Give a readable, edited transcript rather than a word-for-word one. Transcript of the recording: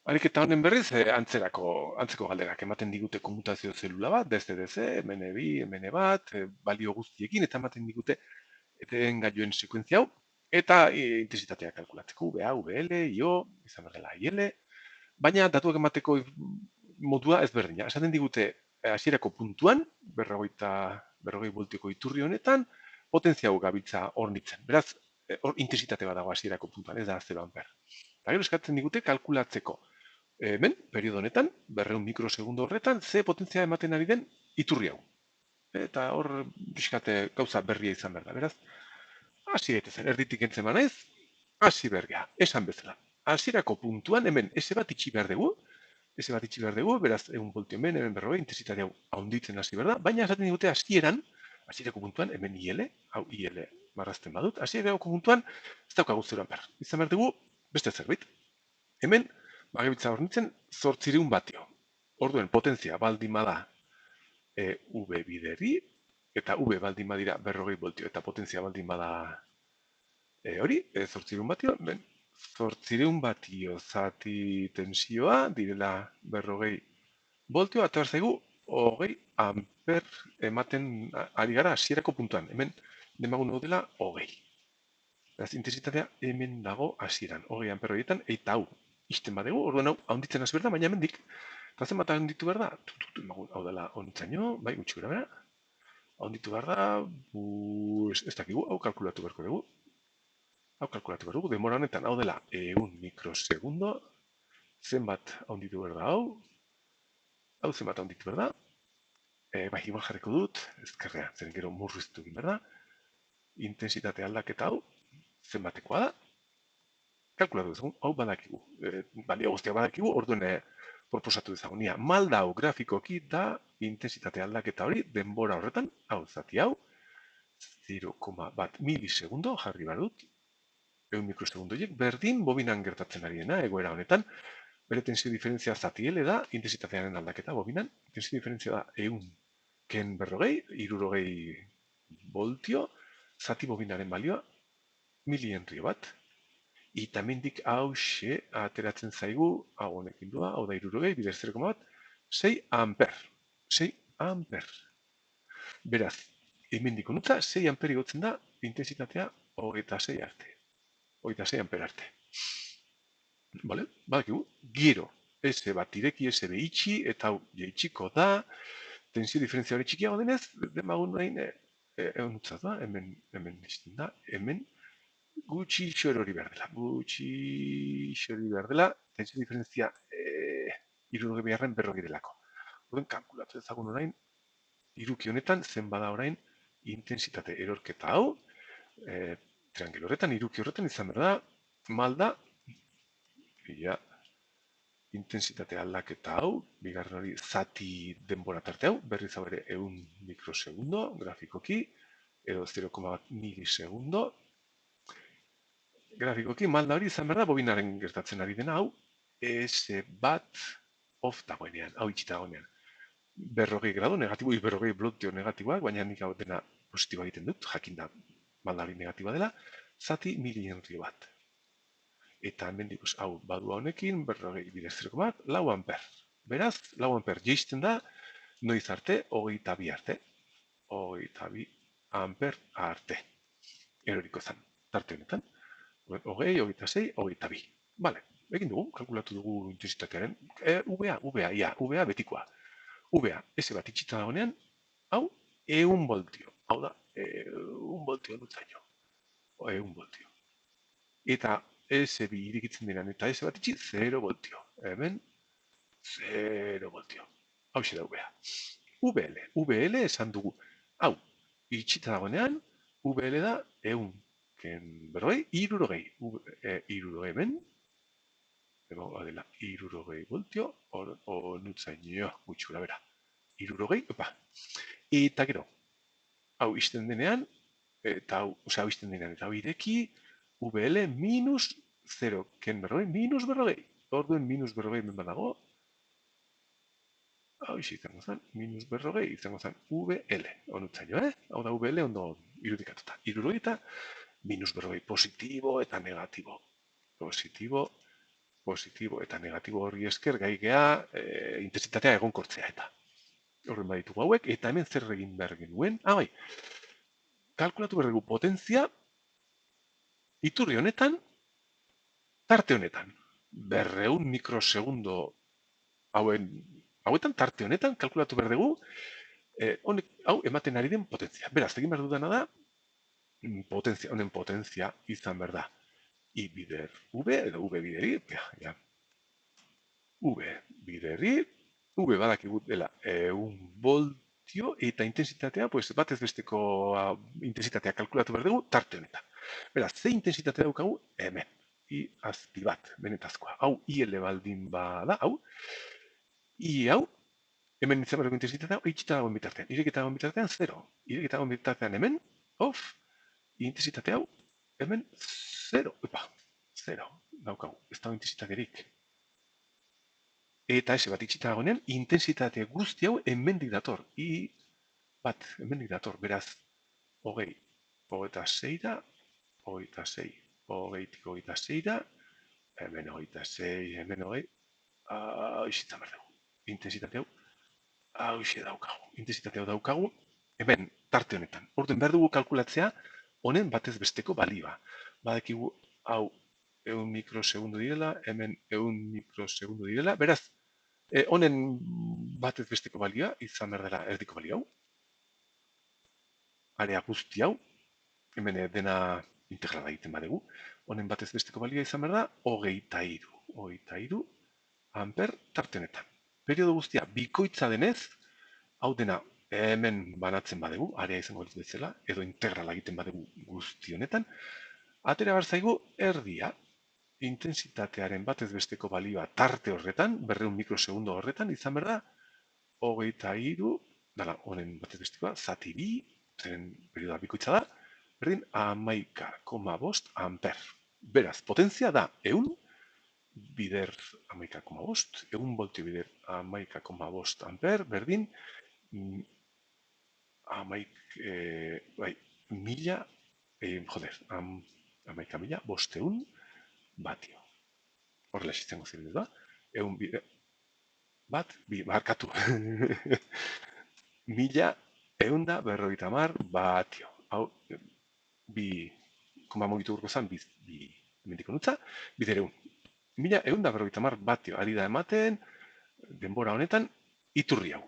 Ariketa honen berriz, antzeko galderak ematen digute komutazio zelula bat, DSDC, MN2, MN1, balio guztiekin, eta ematen digute etengailuen sekuentzia hau, eta intensitatea kalkulatzeko, VA, VL, IO, izan berrela IL, baina datuak emateko modua ezberdina. Esaten digute, hasierako puntuan, berrogei voltioko iturri honetan, potentzia hau gabiltza hornitzen. Beraz, intensitate bat dago hasierako puntuan, ez da 0 amper. Eta gero eskatzen digute kalkulatzeko. Hemen, periodo honetan, 200 mikrosegundo horretan, ze potentzia ematen ari den iturri hau. Eta hor, pixkate gauza berria izan behar da. Beraz, hasi daitezen, erditik entzen manaiz, hasi bergea, esan bezala. Hasierako puntuan, hemen, ese bat itxi behar dugu, beraz, egun voltio hemen berrogei, intensitatea haunditzen hasi behar da, baina esaten digute hasierako puntuan, hemen IL, hau IL marrazten badut, hasierako puntuan, ez daukagu 0 amper. Izan behar dugu, beste zerbait. Hemen, bagebitza hornitzen, 800 batio. Orduen, potentzia baldin bada V bideri, eta V baldin badira 200 voltio, eta potentzia baldin bada hori, 800 batio, 800 batio zati tensioa, direla 200 voltio, eta zaigu, 20 amper ematen ari gara hasierako puntuan. Hemen, demagun dela 20. Beraz, intensitatea hemen dago hasieran, 20 amper horietan, eta hau, isten badegu, orduan hau, haunditzen hasi behar da, baina hemendik, eta zenbat haunditu behar da, hau dela honitzaino, bai, gutxi gara bera, haunditu behar da, ez dakigu, hau kalkulatu beharko dugu, demora honetan, hau dela, 1 mikrosegundo, zenbat haunditu behar da hau zenbat haunditu behar da, bai, igual jarriko dut, ezkerrean, zen gero murriztu egin behar da, intensitate aldaketa hau, zenbatekoa da, kalkulatu dezagun, hau badakigu, balio guztiak badakigu, orduen proposatu dezagun. Malda hau grafikoki da intensitate aldaketa hori denbora horretan, hau zati hau, 0,1 milisegundo jarri behar dut, 1 mikrosegundo horiek, berdin bobinan gertatzen ari dena, egoera honetan, bere tensio diferentzia zati L da, intensitatearen aldaketa bobinan, tensio diferentzia da 100 ken berrogei, 60 voltio, zati bobinaren balioa, milihenrio bat, eta mendik hause ateratzen zaigu, hau honekin doa, hau da 60, bidez 0,1, 6 amper. 6 amper. Beraz, hemendik honutza, 6 amper igotzen da, intensitatea 26 arte. 26 amper arte. Bale? Badakigu, gero, S bat ireki, S be itxi, eta hau jaitsiko da, tensio diferentzia hori txikiago denez, demagun nahin, honutza da, hemen izten da, hemen, gutxi xorori behar dela, tensio diferentzia iruroge beharren berrogi delako. Horren, kalkulatu ezagun orain, iruki honetan, zen bada orain, intensitate erorketa hau, triangelo horretan, iruki horretan izan behar da, malda, intensitate aldaketa hau, bigarren hori zati denbora tarte hau, berriz hau ere 1 mikrosegundo, grafikoki, edo 0,1 milisegundo, grafikoki malda hori izan behar da, bobinaren gertatzen ari dena hau, S bat off dagoenean, hau itxita dagoenean. 40 gradu negatibo, 40 voltio negatiboak, baina nik hau dena positiboa egiten dut, jakin da malda hori negatiboa dela, zati milihenrio bat. Eta hemen dikuz, hau badua honekin, 40 bidez 0,1, lau amper. Beraz, lau amper jeisten da, noiz arte, 22 arte. 22 amper arte. Eroriko zen, tarte honetan. 20, 26, 22. Bale, egin dugu, kalkulatu dugu intensitatearen. VA betikoa. VA, S bat itxita dagoenean, hau, 1 voltio. Hau da, 1 voltio dutzaino. 1 voltio. Eta S bi irikitzen diren, eta S bat itxi, 0 voltio. Hemen, 0 voltio. Hau da VA. VL esan dugu. Hau, itxita dagoenean, VL da, 100 ken berrogei, irurogei. Irurogei hemen, adela, irurogei voltio, nutzaino, gutxura bera. Irurogei, opa. Eta gero, hau izten denean, eta hau ireki, VL minus 0, ken berrogei, minus berrogei. Orduen minus berrogei hemen badago, hau izango zen, minus berrogei, izango zen VL. Onutzaino, Hau da VL ondo irudikatuta. Irurogei eta minus berrogei, positibo eta negatibo. Positibo positibo eta negatibo horri esker gai gea intensitatea egonkortzea eta. Horren baditugu hauek, eta hemen zer egin behar genuen. Bai, kalkulatu behar dugu potentzia iturri honetan, tarte honetan. 200 mikrosegundo hauetan, tarte honetan, kalkulatu behar dugu, hau ematen ari den potentzia. Beraz, egin behar dudana da, honen potentzia izan behar da. I bider V, edo V bider I, ja. V bider I, V badakigu dela 1 voltio, eta intensitatea, pues, batez besteko intensitatea kalkulatu behar dugu tarte honetan. Beraz, ze intensitatea daukagu hemen. I azpi bat, benetazkoa. Hau IL baldin bada, hau. I hau, hemen izan behar dugu intensitatea, itxita dagoen bitartean. Irekita dagoen bitartean, 0. Irekita dagoen bitartean hemen, off. Intensitate hau, hemen 0. Epa, 0 daukagu. Ez dago intensitaterik. Eta ese bat itxita dagoenean, intensitate guzti hau hemendik dator. I bat, hemendik dator. Beraz, hogei, hogeita seira, hogeita sei, hogeitik hogeita seira, hemen hogeita sei, hemen hogei, izitzen behar dugu. Intensitate hau, hauxe daukagu. Intensitate hau daukagu, hemen, tarte honetan. Orduan behar dugu kalkulatzea, honen batez besteko balioa. Badakigu, hau, 100 mikrosegundu direla, hemen 100 mikrosegundu direla, beraz, honen batez besteko balioa, izan behar dela erdiko balio hau. Area guzti hau, hemen dena integrala egiten badegu, honen batez besteko balioa izan behar da, hogeita iru amper tarte honetan. Periodo guztia bikoitza denez, hau dena hemen banatzen badegu, area izango bezala, edo integrala egiten badegu guzti honetan, atera behar zaigu erdia, intensitatearen batez besteko balioa tarte horretan, 200 mikrosegundo horretan, izan behar da, hogeita iru, dala, honen batez bestekoa, zati bi, zeren periodoa bikoitza da, berdin, 11,5 amper. Beraz, potentzia da, 100 bider 11,5, 1 voltio bider 11,5 amper, berdin, mila, amaika mila, 500 batio. Horrela izango ziren da, 100 bider, barkatu. Mila, 150 batio. Hau, koma mugitu gurko zan, mendiko nutza, bider 100. Mila, 150 batio ari da ematen, denbora honetan, iturri hau.